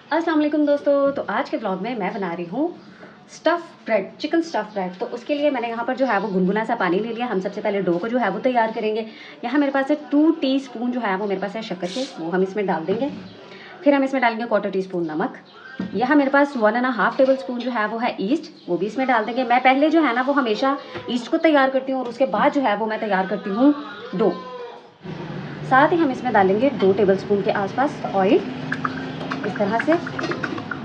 अस्सलाम वालेकुम दोस्तों। तो आज के ब्लॉग में मैं बना रही हूँ stuff bread, chicken stuff bread. तो उसके लिए मैंने यहाँ पर जो है वो गुनगुना सा पानी ले लिया। हम सबसे पहले डो को जो है वो तैयार करेंगे। यहाँ मेरे पास है 2 टीस्पून जो है वो मेरे पास है शक्कर के, वो हम इसमें डाल देंगे। फिर हम इसमें डालेंगे 1/4 टीस्पून नमक। यहाँ मेरे पास 1.5 टेबल स्पून जो है वो है ईस्ट, वो भी इसमें डाल देंगे। मैं पहले जो है ना वो हमेशा ईस्ट को तैयार करती हूँ और उसके बाद जो है वो मैं तैयार करती हूँ डो। साथ ही हम इसमें डालेंगे 2 टेबल स्पून के आसपास ऑयल, इस तरह से।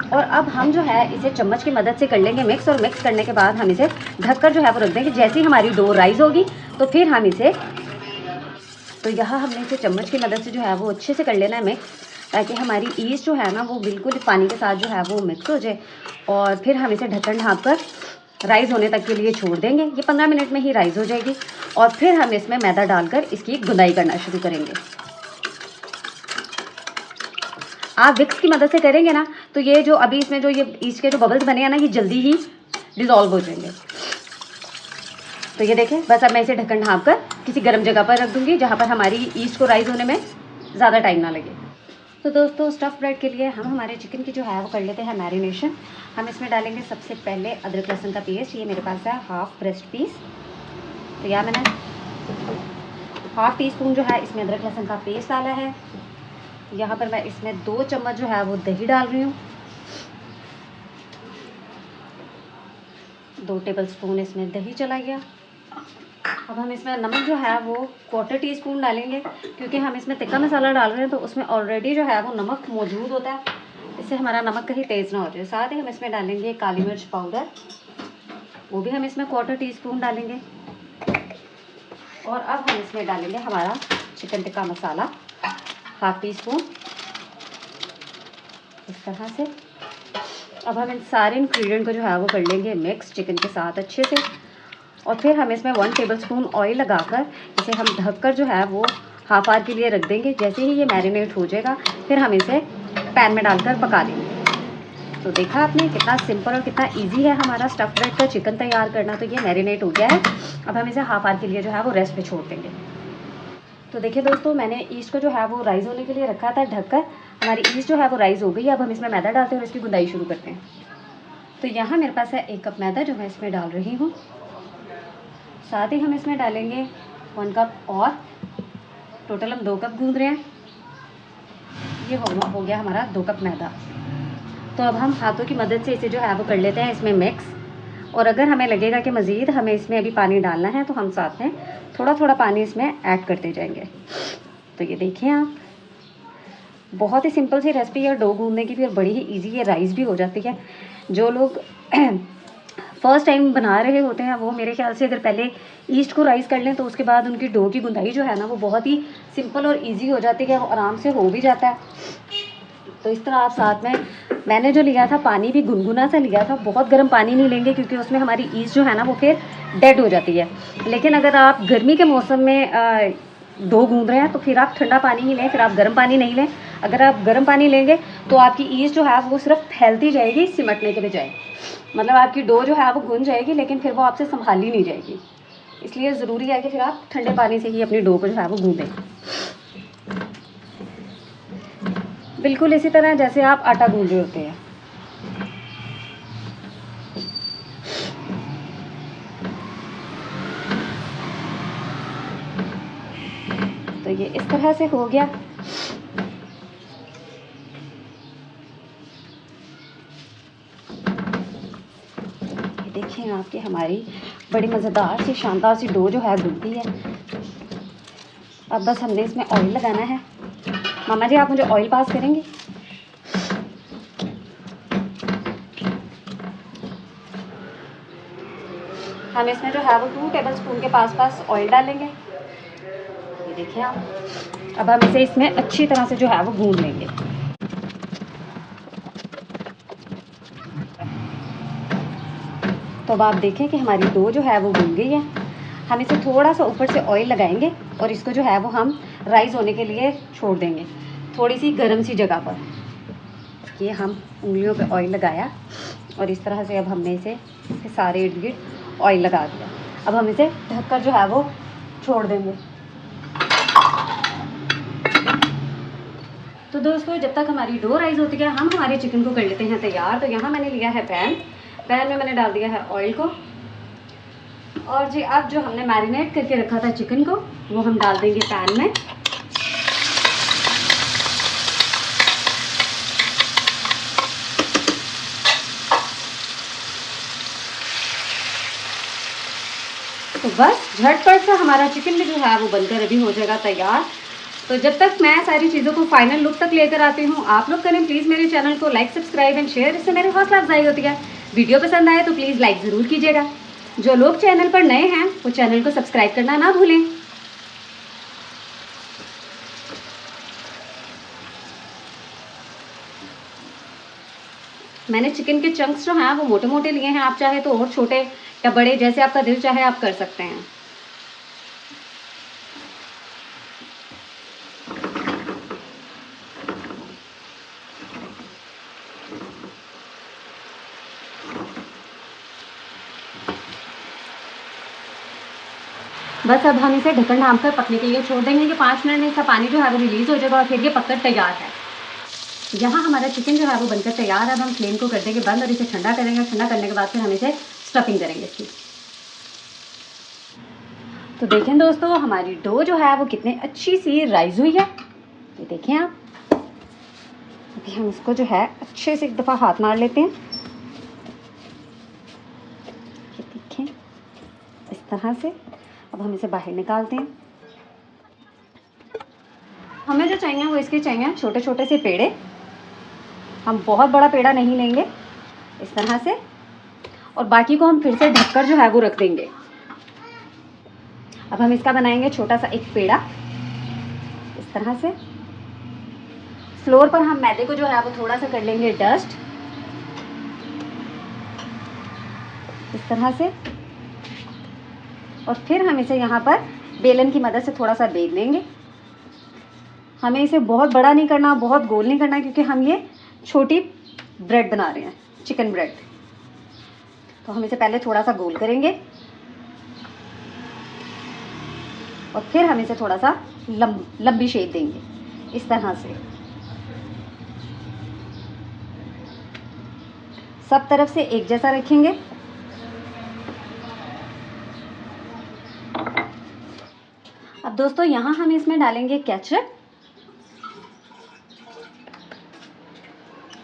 और अब हम जो है इसे चम्मच की मदद से कर लेंगे मिक्स, और मिक्स करने के बाद हम इसे ढककर जो है वो रख देंगे। जैसे ही हमारी डो राइज होगी तो फिर हम इसे, तो यहाँ हमने इसे चम्मच की मदद से जो है वो अच्छे से कर लेना है मिक्स, ताकि हमारी ईस्ट जो है ना वो बिल्कुल पानी के साथ जो है वो मिक्स हो जाए। और फिर हम इसे ढक्कन ढाँप कर राइज़ होने तक के लिए छोड़ देंगे। ये 15 मिनट में ही राइज़ हो जाएगी। और फिर हम इसमें मैदा डालकर इसकी गुंदाई करना शुरू करेंगे। आप विक्स की मदद से करेंगे ना तो ये जो अभी इसमें जो ये ईस्ट के जो बबल्स बने हैं ना, ये जल्दी ही डिज़ोल्व हो जाएंगे। तो ये देखें, बस अब मैं इसे ढक्कन ढाँप कर किसी गर्म जगह पर रख दूँगी, जहाँ पर हमारी ईस्ट को राइज़ होने में ज़्यादा टाइम ना लगे। तो दोस्तों, स्टफ़ ब्रेड के लिए हम हमारे चिकन की जो है वो कर लेते हैं मैरिनेशन। हम इसमें डालेंगे सबसे पहले अदरक लहसुन का पेस्ट। ये मेरे पास है हाफ़ ब्रेस्ट पीस। तो यहाँ मैंने 1/2 टीस्पून जो है इसमें अदरक लहसुन का पेस्ट डाला है। यहाँ पर मैं इसमें 2 चम्मच जो है वो दही डाल रही हूँ। 2 टेबल स्पून इसमें दही चला गया। अब हम इसमें नमक जो है वो 1/4 टीस्पून डालेंगे, क्योंकि हम इसमें तिक्का मसाला डाल रहे हैं तो उसमें ऑलरेडी जो है वो नमक मौजूद होता है, इससे हमारा नमक कहीं तेज़ ना हो जाए। साथ ही हम इसमें डालेंगे काली मिर्च पाउडर, वो भी हम इसमें 1/4 टीस्पून डालेंगे। और अब हम इसमें डालेंगे हमारा चिकन टिक्का मसाला 1/2 टीस्पून, इस तरह से। अब हम इन सारे इंग्रेडिएंट को जो है वो कर लेंगे मिक्स चिकन के साथ अच्छे से। और फिर हम इसमें 1 टेबल स्पून ऑयल लगाकर इसे हम ढककर जो है वो हाफ आवर के लिए रख देंगे। जैसे ही ये मैरिनेट हो जाएगा फिर हम इसे पैन में डालकर पका लेंगे। तो देखा आपने कितना सिंपल और कितना इजी है हमारा स्टफ़ ब्रेड का चिकन तैयार करना। तो ये मैरिनेट हो गया है। अब हम इसे हाफ आवर के लिए जो है वो रेस्ट पे छोड़ देंगे। तो देखिए दोस्तों, मैंने ईस्ट को जो है वो राइज़ होने के लिए रखा था ढककर। हमारी ईस्ट जो है वो राइज़ हो गई। अब हम इसमें मैदा डालते हैं और इसकी गुंदाई शुरू करते हैं। तो यहाँ मेरे पास है 1 कप मैदा जो मैं इसमें डाल रही हूँ। साथ ही हम इसमें डालेंगे 1 कप, और टोटल हम 2 कप गूंद रहे हैं। ये हो गया हमारा 2 कप मैदा। तो अब हम हाथों की मदद से इसे जो है वो कर लेते हैं इसमें मिक्स। और अगर हमें लगेगा कि मज़ीद हमें इसमें अभी पानी डालना है तो हम साथ में थोड़ा थोड़ा पानी इसमें ऐड करते जाएंगे। तो ये देखिए आप, बहुत ही सिंपल सी रेसिपी है डो गूंदने की भी, और बड़ी ही इजी है, राइस भी हो जाती है। जो लोग फर्स्ट टाइम बना रहे होते हैं वो मेरे ख्याल से अगर पहले ईस्ट को राइस कर लें तो उसके बाद उनकी डो की गुंदाई जो है ना वो बहुत ही सिंपल और इजी हो जाती है, आराम से हो भी जाता है। तो इस तरह आप साथ में, मैंने जो लिया था पानी भी गुनगुना सा लिया था, बहुत गर्म पानी नहीं लेंगे क्योंकि उसमें हमारी ईस्ट जो है ना वो फिर डेड हो जाती है। लेकिन अगर आप गर्मी के मौसम में डो गूंद रहे हैं तो फिर आप ठंडा पानी ही लें, फिर आप गर्म पानी नहीं लें। अगर आप गर्म पानी लेंगे तो आपकी ईस्ट जो है वो सिर्फ फैलती जाएगी, सिमटने के बजाय। मतलब आपकी डो जो है वो गूंद जाएगी लेकिन फिर वो आपसे संभाली नहीं जाएगी। इसलिए ज़रूरी है कि फिर आप ठंडे पानी से ही अपनी डो को जो है वो गूंदें, बिल्कुल इसी तरह जैसे आप आटा गूंद रहे होते हैं। तो ये इस तरह से हो गया। ये देखिए आपकी हमारी बड़ी मज़ेदार सी शानदार सी डो जो है गूंदी है। अब बस हमने इसमें ऑयल लगाना है। मामा जी, आप मुझे ऑयल पास करेंगे? हम इसमें जो है वो 2 टेबल स्पून के पास ऑयल डालेंगे। ये देखिए आप, अब हम इसे इसमें अच्छी तरह से जो है वो गूंद लेंगे। तो अब आप देखें कि हमारी डो जो है वो गूंद गई है। हम इसे थोड़ा सा ऊपर से ऑयल लगाएंगे और इसको जो है वो हम राइस होने के लिए छोड़ देंगे थोड़ी सी गर्म सी जगह पर। ये हम उंगलियों पे ऑयल लगाया और इस तरह से अब हमने इसे सारे इर्द गिर्द ऑयल लगा दिया। अब हम इसे ढककर जो है वो छोड़ देंगे। तो तो दोस्तों जब तक हमारी डो राइस होती है हम हमारे चिकन को कर लेते हैं तैयार। तो यहाँ मैंने लिया है पैन में मैंने डाल दिया है ऑयल को, और जी अब जो हमने मैरिनेट करके रखा था चिकन को वो हम डाल देंगे पैन में। तो बस झटपट से हमारा चिकन भी जो है वो बनकर अभी हो जाएगा तैयार। तो जब तक मैं सारी चीज़ों को फाइनल लुक तक लेकर आती हूँ, आप लोग करें प्लीज़ मेरे चैनल को लाइक सब्सक्राइब एंड शेयर, इससे मेरी हौसला अफजाई होती है। वीडियो पसंद आए तो प्लीज़ लाइक ज़रूर कीजिएगा। जो लोग चैनल पर नए हैं वो चैनल को सब्सक्राइब करना ना भूलें। मैंने चिकन के चंक्स जो हैं वो मोटे मोटे लिए हैं, आप चाहे तो और छोटे या बड़े जैसे आपका दिल चाहे आप कर सकते हैं। बस अब हम इसे ढक्कन ढाँप कर पकने के लिए छोड़ देंगे कि 5 मिनट में इसका पानी जो है वो रिलीज़ हो जाएगा और फिर ये पककर तैयार है। यहाँ हमारा चिकन जो है वो बनकर तैयार है। अब हम फ्लेम को कर देंगे बंद और इसे ठंडा करेंगे। ठंडा करने के बाद फिर हम इसे स्टफिंग करेंगे इसकी। तो देखें दोस्तों हमारी डो जो है वो कितनी अच्छी सी राइज हुई है, ये देखें आप। अभी हम इसको जो है अच्छे से एक दफ़ा हाथ मार लेते हैं, ये देखें इस तरह से। अब हम इसे बाहर निकालते हैं। हमें जो चाहिए वो इसके चाहिए छोटे छोटे से पेड़े। हम बहुत बड़ा पेड़ा नहीं लेंगे इस तरह से, और बाकी को हम फिर से ढककर जो है वो रख देंगे। अब हम इसका बनाएंगे छोटा सा एक पेड़ा इस तरह से। फ्लोर पर हम मैदे को जो है वो थोड़ा सा कर लेंगे डस्ट इस तरह से, और फिर हम इसे यहाँ पर बेलन की मदद से थोड़ा सा बेल लेंगे। हमें इसे बहुत बड़ा नहीं करना, बहुत गोल नहीं करना, क्योंकि हम ये छोटी ब्रेड बना रहे हैं, चिकन ब्रेड। तो हम इसे पहले थोड़ा सा गोल करेंगे और फिर हम इसे थोड़ा सा लंबी शेप देंगे इस तरह से। सब तरफ से एक जैसा रखेंगे। अब दोस्तों यहाँ हम इसमें डालेंगे केचप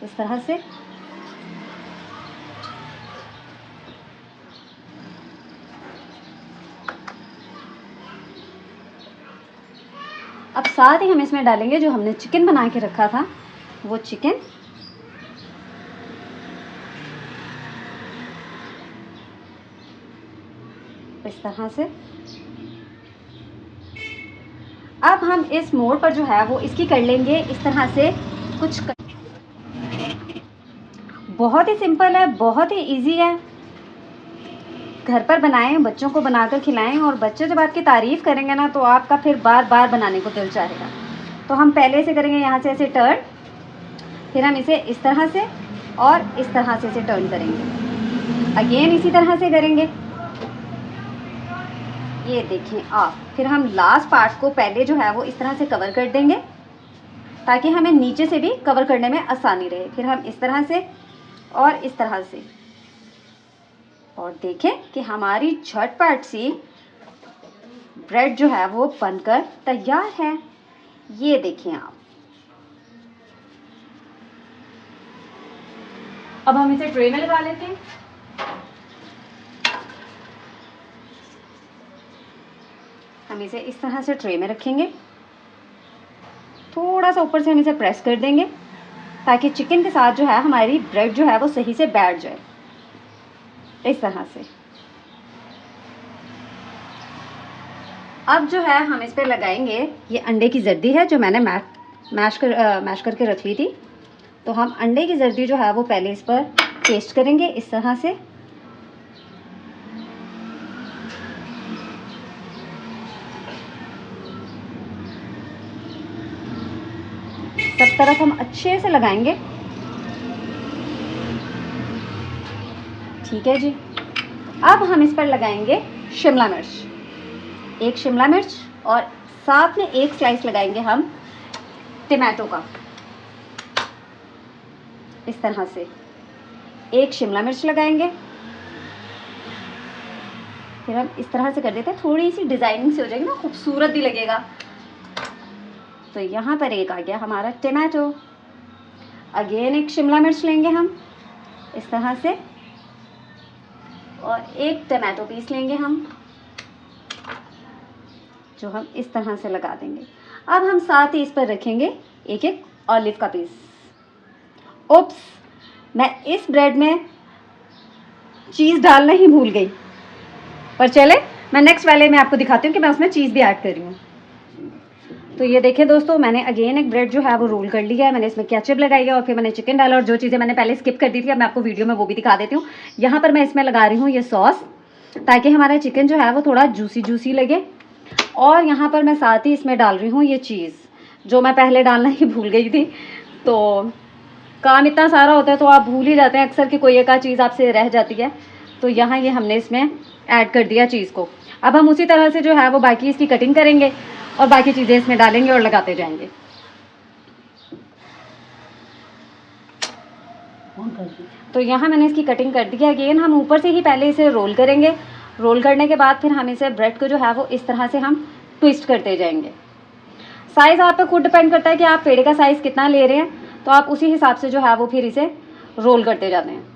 इस तरह से। अब साथ ही हम इसमें डालेंगे जो हमने चिकन बना के रखा था वो चिकन। इस तरह से। अब हम इस मोड़ पर जो है वो इसकी कर लेंगे इस तरह से कुछ बहुत ही सिंपल है, बहुत ही इजी है। घर पर बनाएं, बच्चों को बनाकर खिलाएं, और बच्चे जब आपकी तारीफ़ करेंगे ना तो आपका फिर बार बार बनाने को दिल चाहेगा। तो हम पहले से करेंगे यहाँ से ऐसे टर्न, फिर हम इसे इस तरह से और इस तरह से इसे टर्न करेंगे, अगेन इसी तरह से करेंगे। ये देखें आप। फिर हम लास्ट पार्ट को पहले जो है वो इस तरह से कवर कर देंगे ताकि हमें नीचे से भी कवर करने में आसानी रहे। फिर हम इस तरह से और इस तरह से, और देखें कि हमारी झटपट सी ब्रेड जो है वो बनकर तैयार है। ये देखें आप। अब हम इसे ट्रे में लगा लेते हैं। हम इसे इस तरह से ट्रे में रखेंगे, थोड़ा सा ऊपर से हम इसे प्रेस कर देंगे ताकि चिकन के साथ जो है हमारी ब्रेड जो है वो सही से बैठ जाए इस तरह से। अब जो है हम इस पर लगाएंगे, ये अंडे की जर्दी है जो मैंने मैश करके रख ली थी। तो हम अंडे की जर्दी जो है वो पहले इस पर पेस्ट करेंगे इस तरह से। सब तरफ हम अच्छे से लगाएंगे। ठीक है जी। अब हम इस पर लगाएंगे शिमला मिर्च, एक शिमला मिर्च, और साथ में एक स्लाइस लगाएंगे हम टमाटो का। इस तरह से एक शिमला मिर्च लगाएंगे, फिर हम इस तरह से कर देते हैं, थोड़ी सी डिज़ाइनिंग से हो जाएगी ना, खूबसूरत भी लगेगा। तो यहाँ पर एक आ गया हमारा टमाटो। अगेन एक शिमला मिर्च लेंगे हम इस तरह से, और एक टमाटो पीस लेंगे हम, जो हम इस तरह से लगा देंगे। अब हम साथ ही इस पर रखेंगे एक एक ऑलिव का पीस। ओप्स, मैं इस ब्रेड में चीज़ डालना ही भूल गई, पर चले मैं नेक्स्ट वाले में आपको दिखाती हूँ कि मैं उसमें चीज़ भी ऐड कर रही हूँ। तो ये देखिए दोस्तों, मैंने अगेन एक ब्रेड जो है वो रोल कर लिया है। मैंने इसमें केचप लगाई है और फिर मैंने चिकन डाला, और जो चीज़ें मैंने पहले स्किप कर दी थी अब मैं आपको वीडियो में वो भी दिखा देती हूँ। यहाँ पर मैं इसमें लगा रही हूँ ये सॉस, ताकि हमारा चिकन जो है वो थोड़ा जूसी जूसी लगे। और यहाँ पर मैं साथ ही इसमें डाल रही हूँ ये चीज़, जो मैं पहले डालना ही भूल गई थी। तो काम इतना सारा होता है तो आप भूल ही जाते हैं अक्सर कि कोई एक आध चीज़ आपसे रह जाती है। तो यहाँ ये हमने इसमें ऐड कर दिया चीज़ को। अब हम उसी तरह से जो है वो बाकी इसकी कटिंग करेंगे और बाकी चीज़ें इसमें डालेंगे और लगाते जाएंगे। तो यहाँ मैंने इसकी कटिंग कर दी है। अगेन हम ऊपर से ही पहले इसे रोल करेंगे। रोल करने के बाद फिर हम इसे ब्रेड को जो है वो इस तरह से हम ट्विस्ट करते जाएंगे। साइज़ आप पे खुद डिपेंड करता है कि आप पेड़े का साइज़ कितना ले रहे हैं, तो आप उसी हिसाब से जो है वो फिर इसे रोल करते जाते हैं।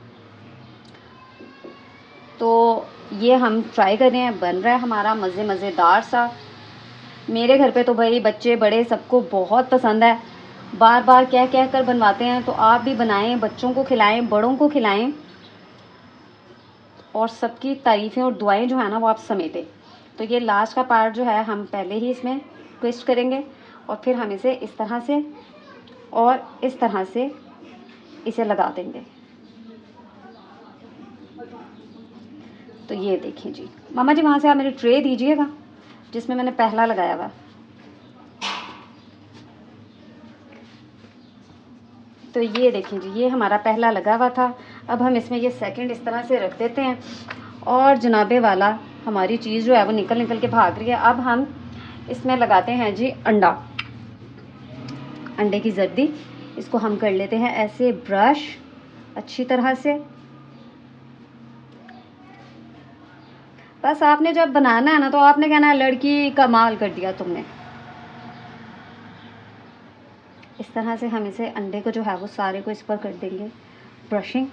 तो ये हम ट्राई कर रहे हैं, बन रहा है हमारा मज़ेदार सा। मेरे घर पे तो भाई बच्चे बड़े सबको बहुत पसंद है, बार बार कह कह कर बनवाते हैं। तो आप भी बनाएं, बच्चों को खिलाएं, बड़ों को खिलाएं, और सबकी तारीफ़ें और दुआएं जो है ना वो आप समेटें। तो ये लास्ट का पार्ट जो है हम पहले ही इसमें ट्विस्ट करेंगे, और फिर हम इसे इस तरह से और इस तरह से इसे लगा देंगे। तो ये देखिए जी, मामा जी वहाँ से आप मेरी ट्रे दीजिएगा जिसमें मैंने पहला लगाया हुआ। तो ये देखिए जी, ये हमारा पहला लगा हुआ था। अब हम इसमें ये सेकंड इस तरह से रख देते हैं, और जनाबे वाला हमारी चीज़ जो है वो निकल निकल के भाग रही है। अब हम इसमें लगाते हैं जी अंडा, अंडे की जर्दी। इसको हम कर लेते हैं ऐसे ब्रश अच्छी तरह से। बस आपने जब बनाना है ना तो आपने कहना है लड़की कमाल कर दिया तुमने। इस तरह से हम इसे अंडे को जो है वो सारे को इस पर कर देंगे ब्रशिंग।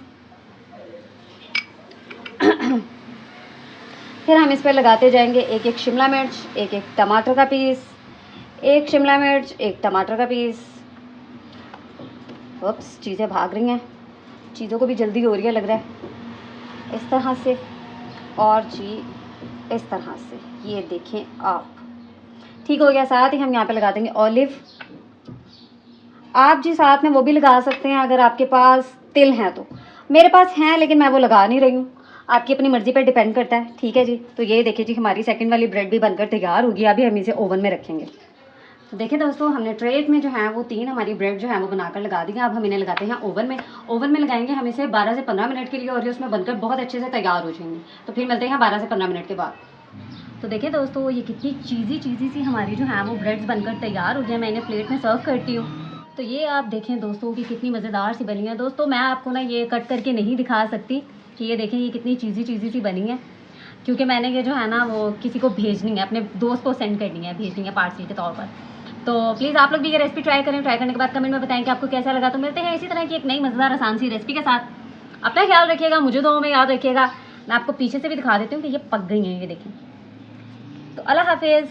फिर हम इस पर लगाते जाएंगे एक एक शिमला मिर्च, एक एक टमाटर का पीस, एक शिमला मिर्च, एक टमाटर का पीस। उप्स, चीज़ें भाग रही हैं, चीज़ों को भी जल्दी हो रही है लग रहा है। इस तरह से, और जी इस तरह से, ये देखें आप, ठीक हो गया। साथ ही हम यहाँ पे लगा देंगे ऑलिव। आप जी साथ में वो भी लगा सकते हैं अगर आपके पास तिल हैं तो। मेरे पास हैं लेकिन मैं वो लगा नहीं रही हूँ, आपकी अपनी मर्ज़ी पर डिपेंड करता है। ठीक है जी। तो ये देखिए जी, हमारी सेकंड वाली ब्रेड भी बनकर तैयार होगी। अभी हम इसे ओवन में रखेंगे। तो देखिए दोस्तों, हमने ट्रे में जो है वो 3 हमारी ब्रेड जो है वो बनाकर लगा दी है। अब हम इन्हें लगाते हैं ओवन में। ओवन में लगाएंगे हम इसे 12 से 15 मिनट के लिए, और ये उसमें बनकर बहुत अच्छे से तैयार हो जाएंगे। तो फिर मिलते हैं 12 से 15 मिनट के बाद। तो देखिए दोस्तों, ये कितनी चीज़ी सी हमारी जो है वो ब्रेड्स बनकर तैयार हो गई है। मैं इन्हें प्लेट में सर्व करती हूँ। तो ये आप देखें दोस्तों कि कितनी मज़ेदार सी बनी है। दोस्तों मैं आपको ना ये कट करके नहीं दिखा सकती कि ये देखें ये कितनी चीज़ी सी बनी है, क्योंकि मैंने ये जो है ना वो किसी को भेजनी है, अपने दोस्त को सेंड करनी है, भेजनी है पार्सल के तौर पर। तो प्लीज़ आप लोग भी ये रेसिपी ट्राई करें। ट्राई करने के बाद कमेंट में बताएं कि आपको कैसा लगा। तो मिलते हैं इसी तरह की एक नई मज़ेदार आसान सी रेसिपी के साथ। अपना ख्याल रखिएगा, मुझे दुआओं में याद रखिएगा। मैं आपको पीछे से भी दिखा देती हूँ कि ये पक गई हैं, ये देखें। तो अल्लाह हाफिज़।